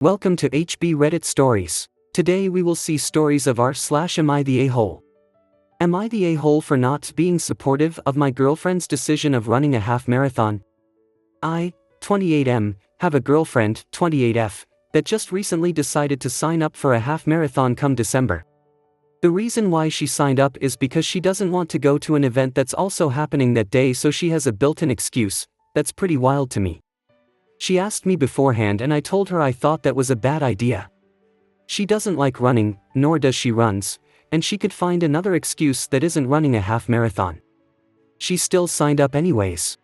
Welcome to HB Reddit Stories. Today we will see stories of r/am I the a-hole. Am I the a-hole for not being supportive of my girlfriend's decision of running a half marathon? I, 28M, have a girlfriend, 28F, that just recently decided to sign up for a half marathon come December. The reason why she signed up is because she doesn't want to go to an event that's also happening that day, so she has a built-in excuse. That's pretty wild to me. She asked me beforehand and I told her I thought that was a bad idea. She doesn't like running, nor does she runs, and she could find another excuse that isn't running a half marathon. She still signed up anyways.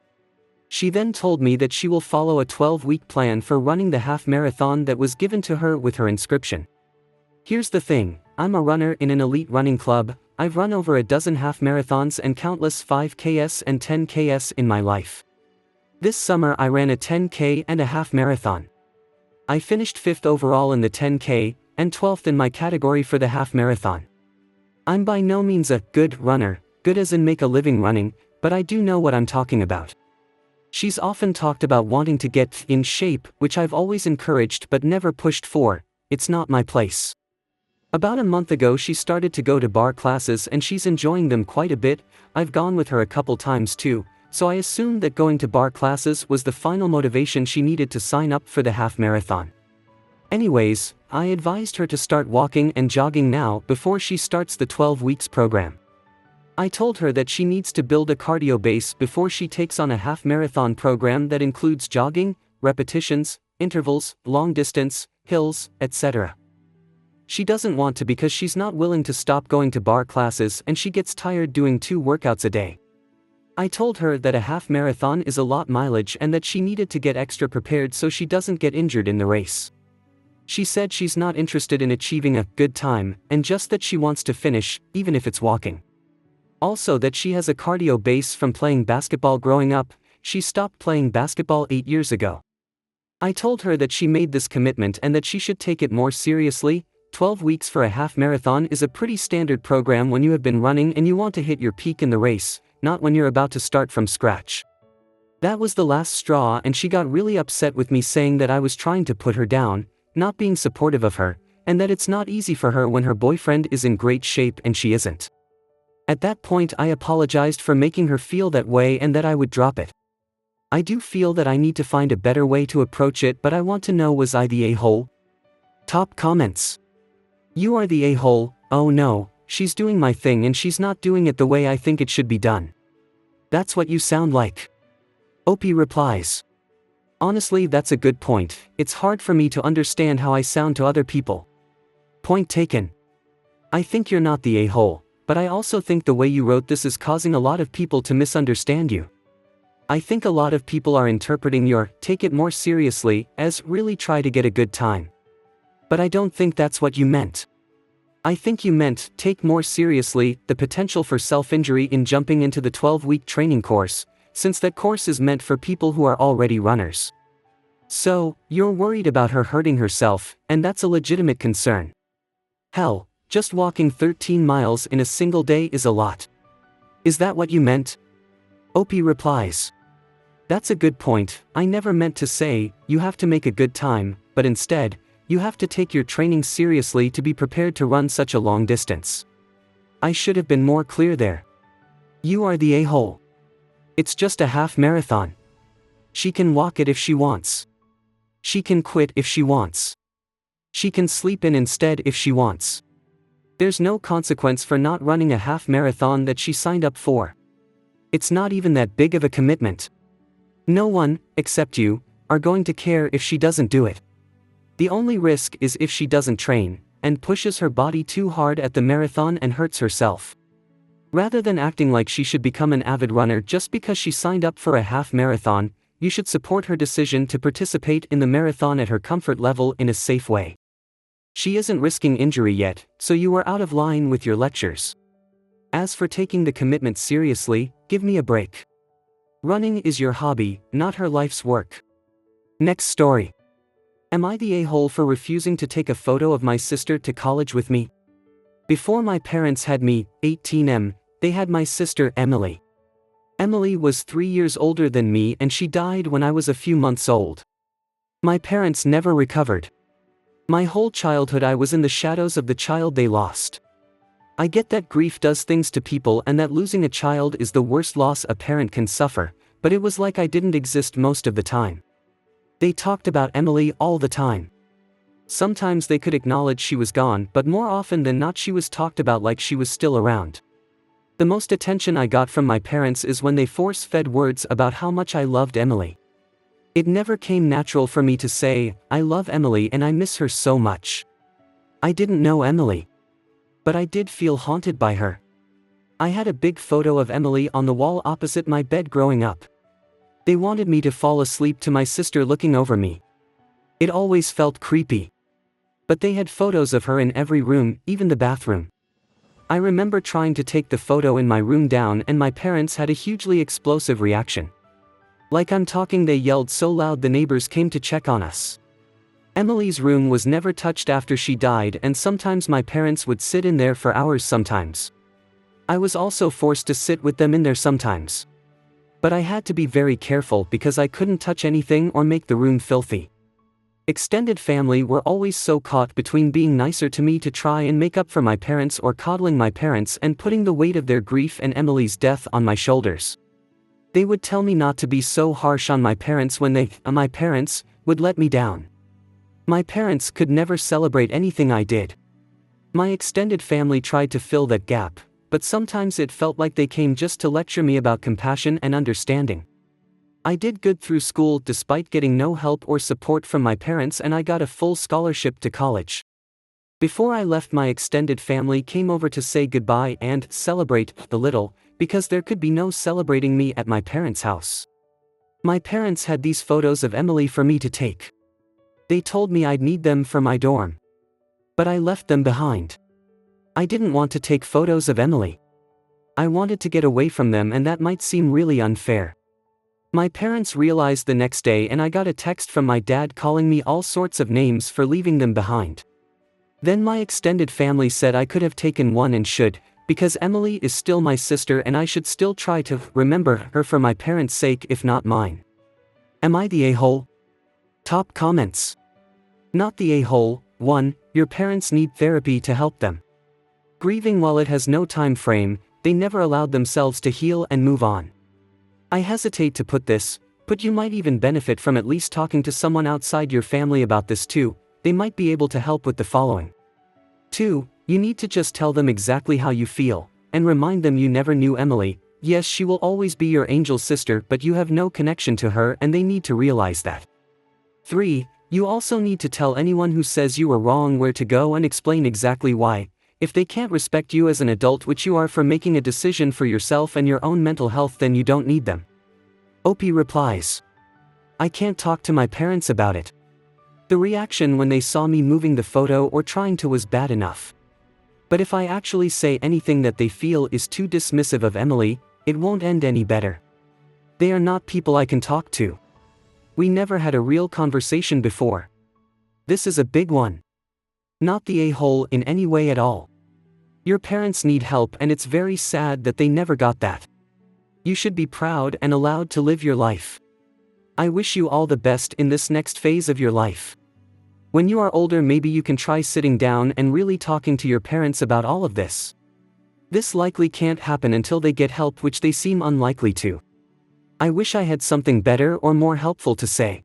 She then told me that she will follow a 12-week plan for running the half marathon that was given to her with her inscription. Here's the thing, I'm a runner in an elite running club. I've run over a dozen half marathons and countless 5Ks and 10Ks in my life. This summer I ran a 10K and a half marathon. I finished 5th overall in the 10K, and 12th in my category for the half marathon. I'm by no means a good runner, good as in make a living running, but I do know what I'm talking about. She's often talked about wanting to get in shape, which I've always encouraged but never pushed for. It's not my place. About a month ago she started to go to bar classes and she's enjoying them quite a bit. I've gone with her a couple times too. So I assumed that going to bar classes was the final motivation she needed to sign up for the half marathon. Anyways, I advised her to start walking and jogging now before she starts the 12 weeks program. I told her that she needs to build a cardio base before she takes on a half marathon program that includes jogging, repetitions, intervals, long distance, hills, etc. She doesn't want to because she's not willing to stop going to bar classes and she gets tired doing 2 workouts a day. I told her that a half marathon is a lot mileage and that she needed to get extra prepared so she doesn't get injured in the race. She said she's not interested in achieving a good time, and just that she wants to finish, even if it's walking. Also that she has a cardio base from playing basketball growing up. She stopped playing basketball 8 years ago. I told her that she made this commitment and that she should take it more seriously. 12 weeks for a half marathon is a pretty standard program when you have been running and you want to hit your peak in the race, not when you're about to start from scratch. That was the last straw and she got really upset with me, saying that I was trying to put her down, not being supportive of her, and that it's not easy for her when her boyfriend is in great shape and she isn't. At that point I apologized for making her feel that way and that I would drop it. I do feel that I need to find a better way to approach it, but I want to know, was I the a-hole? Top comments. You are the a-hole. Oh no, she's doing my thing and she's not doing it the way I think it should be done. That's what you sound like. OP replies. Honestly, that's a good point. It's hard for me to understand how I sound to other people. Point taken. I think you're not the a-hole, but I also think the way you wrote this is causing a lot of people to misunderstand you. I think a lot of people are interpreting your "take it more seriously" as really try to get a good time. But I don't think that's what you meant. I think you meant take more seriously the potential for self-injury in jumping into the 12-week training course, since that course is meant for people who are already runners. So, you're worried about her hurting herself, and that's a legitimate concern. Hell, just walking 13 miles in a single day is a lot. Is that what you meant? OP replies. That's a good point. I never meant to say, you have to make a good time, but instead, you have to take your training seriously to be prepared to run such a long distance. I should have been more clear there. You are the a-hole. It's just a half marathon. She can walk it if she wants. She can quit if she wants. She can sleep in instead if she wants. There's no consequence for not running a half marathon that she signed up for. It's not even that big of a commitment. No one, except you, are going to care if she doesn't do it. The only risk is if she doesn't train, and pushes her body too hard at the marathon and hurts herself. Rather than acting like she should become an avid runner just because she signed up for a half marathon, you should support her decision to participate in the marathon at her comfort level in a safe way. She isn't risking injury yet, so you are out of line with your lectures. As for taking the commitment seriously, give me a break. Running is your hobby, not her life's work. Next story. Am I the a-hole for refusing to take a photo of my sister to college with me? Before my parents had me, 18M, they had my sister Emily. Emily was 3 years older than me and she died when I was a few months old. My parents never recovered. My whole childhood I was in the shadows of the child they lost. I get that grief does things to people and that losing a child is the worst loss a parent can suffer, but it was like I didn't exist most of the time. They talked about Emily all the time. Sometimes they could acknowledge she was gone, but more often than not she was talked about like she was still around. The most attention I got from my parents is when they force-fed words about how much I loved Emily. It never came natural for me to say, "I love Emily and I miss her so much." I didn't know Emily, but I did feel haunted by her. I had a big photo of Emily on the wall opposite my bed growing up. They wanted me to fall asleep to my sister looking over me. It always felt creepy. But they had photos of her in every room, even the bathroom. I remember trying to take the photo in my room down and my parents had a hugely explosive reaction. Like I'm talking, they yelled so loud the neighbors came to check on us. Emily's room was never touched after she died, and sometimes my parents would sit in there for hours sometimes. I was also forced to sit with them in there sometimes. But I had to be very careful because I couldn't touch anything or make the room filthy. Extended family were always so caught between being nicer to me to try and make up for my parents or coddling my parents and putting the weight of their grief and Emily's death on my shoulders. They would tell me not to be so harsh on my parents when my parents would let me down. My parents could never celebrate anything I did. My extended family tried to fill that gap, but sometimes it felt like they came just to lecture me about compassion and understanding. I did good through school despite getting no help or support from my parents, and I got a full scholarship to college. Before I left, my extended family came over to say goodbye and celebrate a little, because there could be no celebrating me at my parents' house. My parents had these photos of Emily for me to take. They told me I'd need them for my dorm. But I left them behind. I didn't want to take photos of Emily. I wanted to get away from them, and that might seem really unfair. My parents realized the next day, and I got a text from my dad calling me all sorts of names for leaving them behind. Then my extended family said I could have taken one and should, because Emily is still my sister and I should still try to remember her for my parents' sake if not mine. Am I the a-hole? Top comments. Not the a-hole. 1. Your parents need therapy to help them. Grieving, while it has no time frame, they never allowed themselves to heal and move on. I hesitate to put this, but you might even benefit from at least talking to someone outside your family about this too. They might be able to help with the following. 2. You need to just tell them exactly how you feel, and remind them you never knew Emily. Yes, she will always be your angel sister, but you have no connection to her and they need to realize that. 3. You also need to tell anyone who says you were wrong where to go and explain exactly why. If they can't respect you as an adult, which you are, for making a decision for yourself and your own mental health, then you don't need them. OP replies. I can't talk to my parents about it. The reaction when they saw me moving the photo or trying to was bad enough. But if I actually say anything that they feel is too dismissive of Emily, it won't end any better. They are not people I can talk to. We never had a real conversation before. This is a big one. Not the a-hole in any way at all. Your parents need help, and it's very sad that they never got that. You should be proud and allowed to live your life. I wish you all the best in this next phase of your life. When you are older, maybe you can try sitting down and really talking to your parents about all of this. This likely can't happen until they get help, which they seem unlikely to. I wish I had something better or more helpful to say.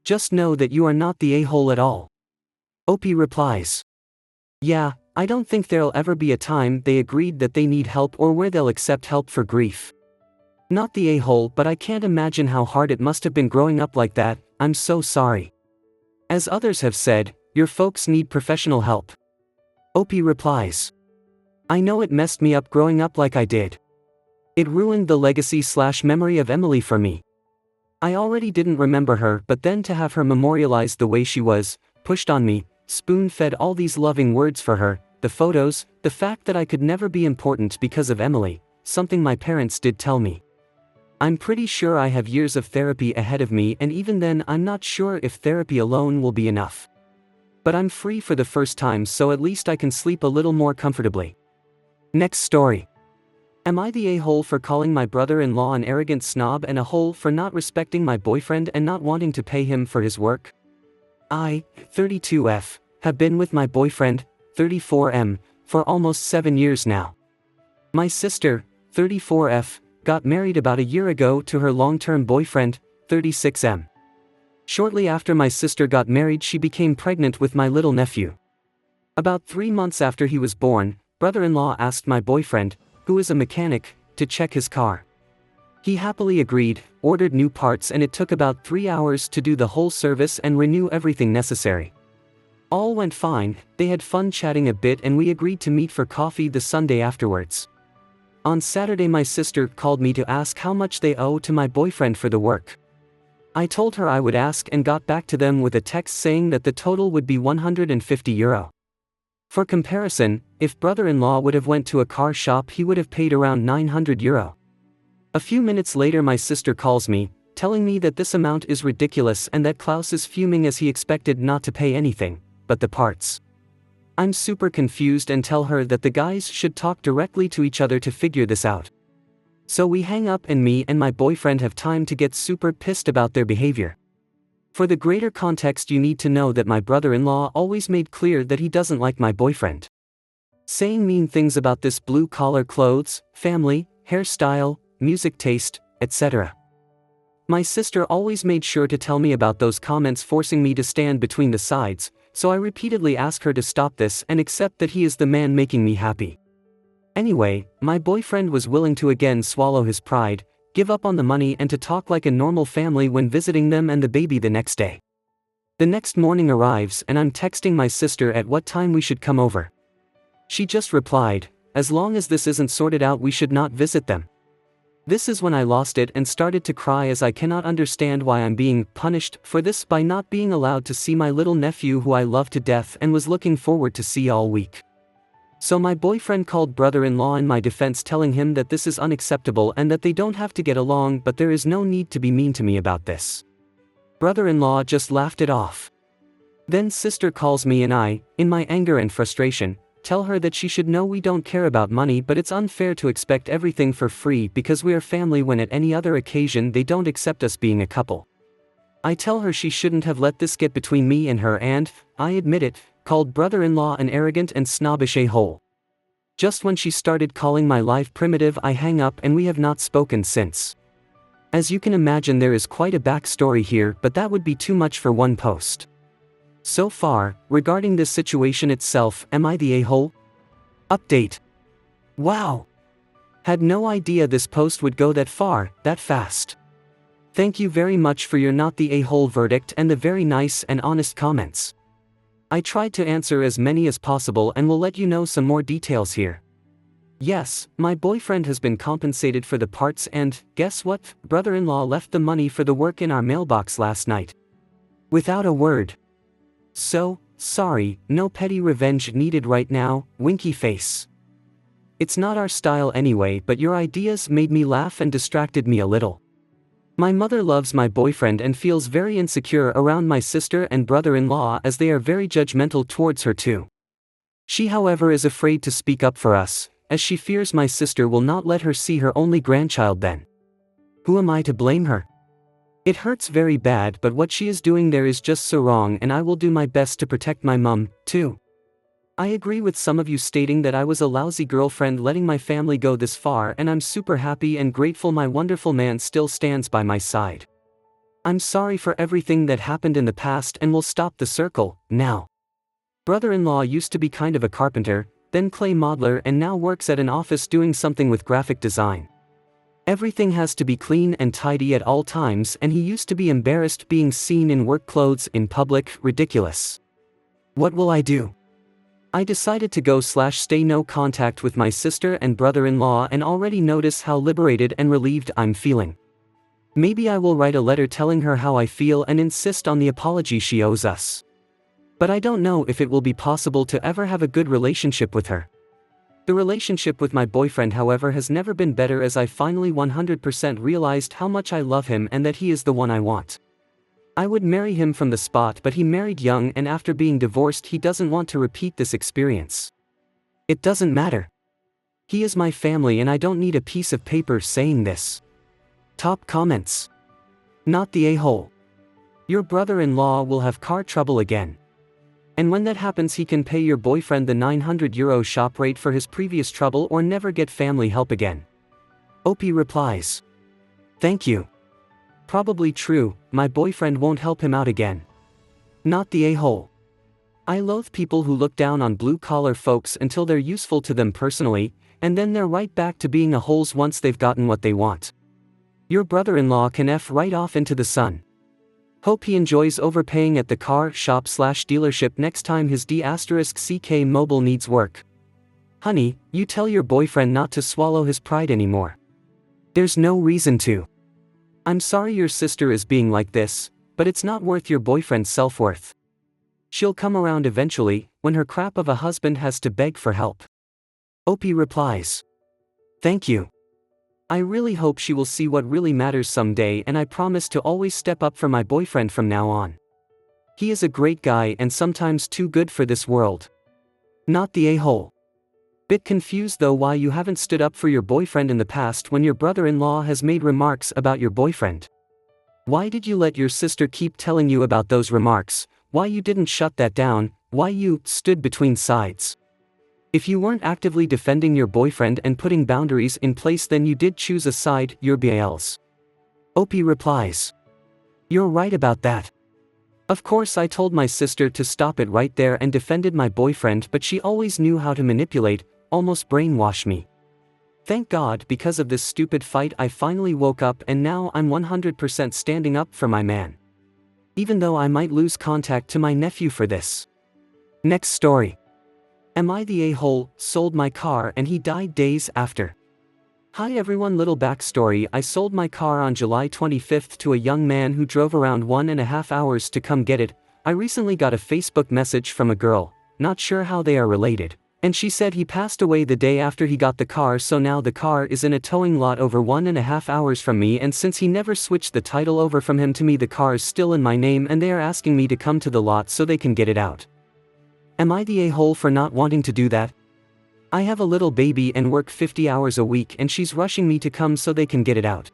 Just know that you are not the a-hole at all. OP replies. Yeah, I don't think there'll ever be a time they agreed that they need help or where they'll accept help for grief. Not the a-hole, but I can't imagine how hard it must have been growing up like that. I'm so sorry. As others have said, your folks need professional help. OP replies. I know it messed me up growing up like I did. It ruined the legacy/memory of Emily for me. I already didn't remember her, but then to have her memorialized the way she was, pushed on me, spoon-fed all these loving words for her, the photos, the fact that I could never be important because of Emily, something my parents did tell me. I'm pretty sure I have years of therapy ahead of me, and even then I'm not sure if therapy alone will be enough. But I'm free for the first time, so at least I can sleep a little more comfortably. Next story. Am I the a-hole for calling my brother-in-law an arrogant snob and a hole for not respecting my boyfriend and not wanting to pay him for his work? I, 32F, have been with my boyfriend, 34M, for almost 7 years now. My sister, 34F, got married about a year ago to her long-term boyfriend, 36M. Shortly after my sister got married, she became pregnant with my little nephew. About 3 months after he was born, brother-in-law asked my boyfriend, who is a mechanic, to check his car. He happily agreed, ordered new parts, and it took about 3 hours to do the whole service and renew everything necessary. All went fine, they had fun chatting a bit, and we agreed to meet for coffee the Sunday afterwards. On Saturday, my sister called me to ask how much they owe to my boyfriend for the work. I told her I would ask and got back to them with a text saying that the total would be €150. For comparison, if brother-in-law would have went to a car shop, he would have paid around €900. A few minutes later, my sister calls me, telling me that this amount is ridiculous and that Klaus is fuming as he expected not to pay anything, but the parts. I'm super confused and tell her that the guys should talk directly to each other to figure this out. So we hang up and me and my boyfriend have time to get super pissed about their behavior. For the greater context, you need to know that my brother-in-law always made clear that he doesn't like my boyfriend. Saying mean things about this blue-collar clothes, family, hairstyle, music taste, etc. My sister always made sure to tell me about those comments, forcing me to stand between the sides, so I repeatedly ask her to stop this and accept that he is the man making me happy. Anyway, my boyfriend was willing to again swallow his pride, give up on the money, and to talk like a normal family when visiting them and the baby the next day. The next morning arrives and I'm texting my sister at what time we should come over. She just replied, "As long as this isn't sorted out, we should not visit them." This is when I lost it and started to cry, as I cannot understand why I'm being punished for this by not being allowed to see my little nephew who I love to death and was looking forward to see all week. So my boyfriend called brother-in-law in my defense, telling him that this is unacceptable and that they don't have to get along, but there is no need to be mean to me about this. Brother-in-law just laughed it off. Then sister calls me and I, in my anger and frustration, tell her that she should know we don't care about money, but it's unfair to expect everything for free because we are family when at any other occasion they don't accept us being a couple. I tell her she shouldn't have let this get between me and her and, I admit it, called brother-in-law an arrogant and snobbish a-hole. Just when she started calling my life primitive, I hang up and we have not spoken since. As you can imagine, there is quite a backstory here, but that would be too much for one post. So far, regarding this situation itself, am I the a-hole? Update. Wow! Had no idea this post would go that far, that fast. Thank you very much for your not the a-hole verdict and the very nice and honest comments. I tried to answer as many as possible and will let you know some more details here. Yes, my boyfriend has been compensated for the parts, and, guess what, brother-in-law left the money for the work in our mailbox last night. Without a word. So, sorry, no petty revenge needed right now, winky face. It's not our style anyway, but your ideas made me laugh and distracted me a little. My mother loves my boyfriend and feels very insecure around my sister and brother-in-law, as they are very judgmental towards her too. She, however, is afraid to speak up for us, as she fears my sister will not let her see her only grandchild then. Who am I to blame her? It hurts very bad, but what she is doing there is just so wrong, and I will do my best to protect my mum, too. I agree with some of you stating that I was a lousy girlfriend letting my family go this far, and I'm super happy and grateful my wonderful man still stands by my side. I'm sorry for everything that happened in the past and will stop the circle, now. Brother-in-law used to be kind of a carpenter, then clay modeler, and now works at an office doing something with graphic design. Everything has to be clean and tidy at all times, and he used to be embarrassed being seen in work clothes in public, ridiculous. What will I do? I decided to go/stay no contact with my sister and brother-in-law, and already notice how liberated and relieved I'm feeling. Maybe I will write a letter telling her how I feel and insist on the apology she owes us. But I don't know if it will be possible to ever have a good relationship with her. The relationship with my boyfriend, however, has never been better, as I finally 100% realized how much I love him and that he is the one I want. I would marry him from the spot, but he married young, and after being divorced he doesn't want to repeat this experience. It doesn't matter. He is my family and I don't need a piece of paper saying this. Top comments. Not the a-hole. Your brother-in-law will have car trouble again. And when that happens he can pay your boyfriend the €900 shop rate for his previous trouble or never get family help again. OP replies. Thank you. Probably true, my boyfriend won't help him out again. Not the a-hole. I loathe people who look down on blue-collar folks until they're useful to them personally, and then they're right back to being a-holes once they've gotten what they want. Your brother-in-law can F right off into the sun. Hope he enjoys overpaying at the car shop/dealership next time his D**CK mobile needs work. Honey, you tell your boyfriend not to swallow his pride anymore. There's no reason to. I'm sorry your sister is being like this, but it's not worth your boyfriend's self-worth. She'll come around eventually, when her crap of a husband has to beg for help. OP replies. Thank you. I really hope she will see what really matters someday, and I promise to always step up for my boyfriend from now on. He is a great guy and sometimes too good for this world. Not the a-hole. Bit confused though why you haven't stood up for your boyfriend in the past when your brother-in-law has made remarks about your boyfriend. Why did you let your sister keep telling you about those remarks? Why you didn't shut that down? Why you stood between sides? If you weren't actively defending your boyfriend and putting boundaries in place, then you did choose a side, your BLs. OP replies. You're right about that. Of course I told my sister to stop it right there and defended my boyfriend, but she always knew how to manipulate, almost brainwash me. Thank God, because of this stupid fight I finally woke up and now I'm 100% standing up for my man. Even though I might lose contact to my nephew for this. Next story. Am I the a-hole? Sold my car and he died days after. Hi everyone, little backstory. I sold my car on July 25th to a young man who drove around 1.5 hours to come get it. I recently got a Facebook message from a girl, not sure how they are related, and she said he passed away the day after he got the car, so now the car is in a towing lot over 1.5 hours from me, and since he never switched the title over from him to me, the car is still in my name and they are asking me to come to the lot so they can get it out. Am I the a-hole for not wanting to do that? I have a little baby and work 50 hours a week and she's rushing me to come so they can get it out.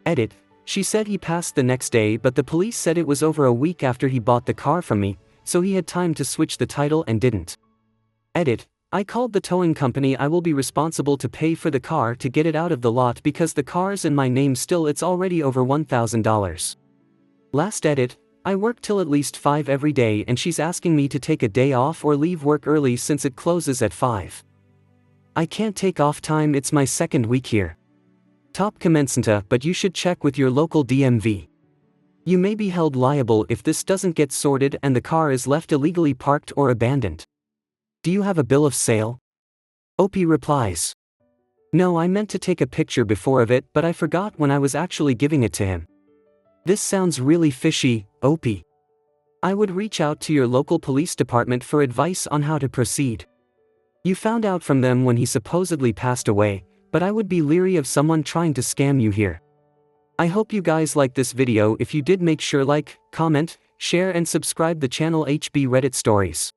Edit. She said he passed the next day, but the police said it was over a week after he bought the car from me, so he had time to switch the title and didn't. Edit. I called the towing company. I will be responsible to pay for the car to get it out of the lot because the car's in my name still. It's already over $1,000. Last edit. I work till at least 5 every day and she's asking me to take a day off or leave work early since it closes at 5. I can't take off time, it's my second week here. Top commensanta, but you should check with your local DMV. You may be held liable if this doesn't get sorted and the car is left illegally parked or abandoned. Do you have a bill of sale? OP replies. No, I meant to take a picture before of it, but I forgot when I was actually giving it to him. This sounds really fishy, OP. I would reach out to your local police department for advice on how to proceed. You found out from them when he supposedly passed away, but I would be leery of someone trying to scam you here. I hope you guys liked this video. If you did, make sure like, comment, share and subscribe the channel HB Reddit Stories.